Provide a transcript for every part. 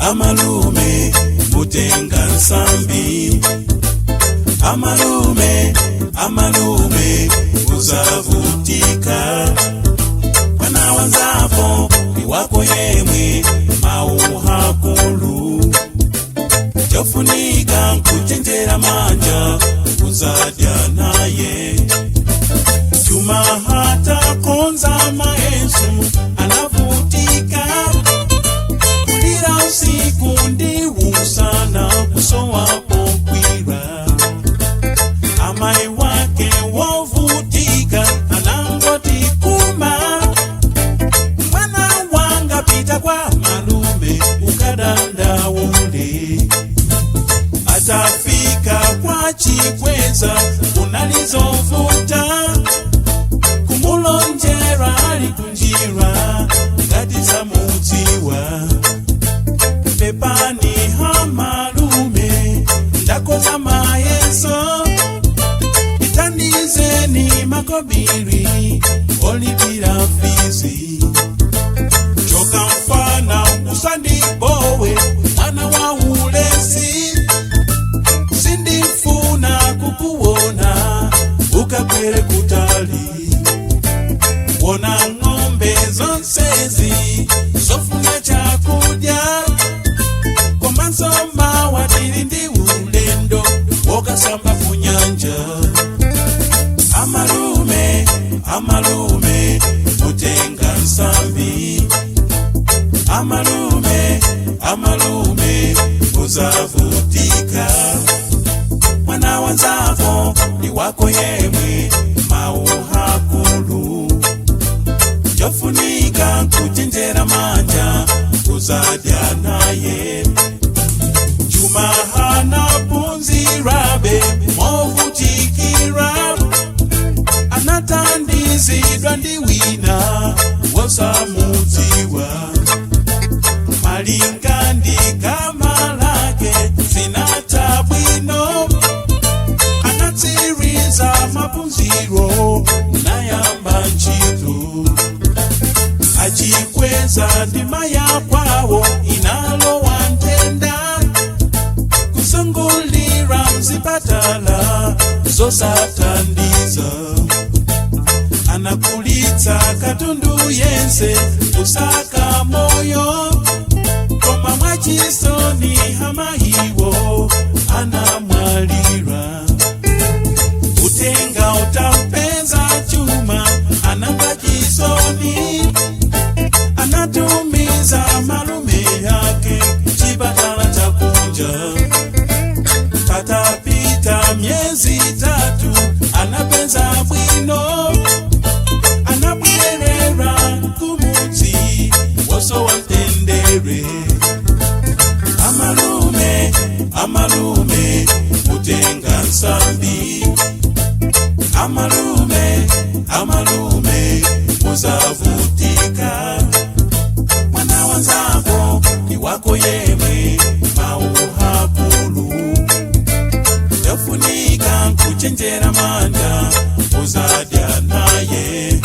amalume mutenga nsambi, amalume uzavutika. Mwana wanzako ni wako yemwe mauhakulu, jofunika kuchenjera manja uzadya naye. Juma hata konza maensu anavutika, kulira usiku ndiwu sana kusowa pokwira. Amai wake wovutika anangoti kuma, mwana wanga pita kwa malume ukadanda ule. Atafika kwa chikweza unalizovuta, kumulonjera alikunjira ngati samutiwa. Pepani hamalume ndakoza mayeso, itandizeni makobiri olipira fizi. Choka mfana usandibowe mwana wa ulesi, sindifuna kukuona ukakwere kutali. Wona ng'ombe zonsezi zofuna chakudya, komanso mawatiri ndi ulendo wokasamba kunyanja. Amalume mutenga nsambi, amalume uzavutika. Mwana wanzako ni wako yemwe mauhakulu, jofunika kuchenjera manja uzadya naye. Juma hana punzirabe movutikira, anatandizidwa ndiwina wosamutiwa. Malinga ndikama lake zinatabwino, anatsiriza mapunziro nayamba ntchito. Achikweza ndima ya kwawo inalowa ntenda, kusungulira mzipatala zosatandiza. Anakulitsa katundu yense usaka moyo, koma mwachisoni hamahiwo anamwalira. Utenga utampeza chuma anamba chisoni, anatumiza malume yake chipatala cha kunja. Patapita miezi 3 anapenza bwino, anabwerera kumuti woso wantendere. Amalume mutenga nsambi, amalume uzavutika. Mwana wanzako ni wako yemwe mauhakulu, jofunika kuchenjera manja uzadya naye.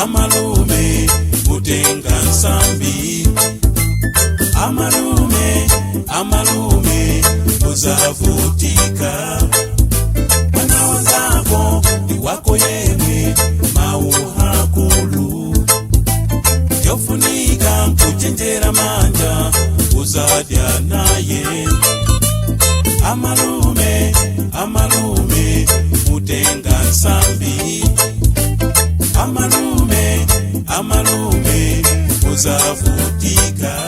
Amalume mutenga nsambi, amalume uzavutika. Mwana wanzako ni wako yemwe mauhakulu, jofunika kuchenjera manja uzadya naye. Amalume mutenga nsambi, uzavutika.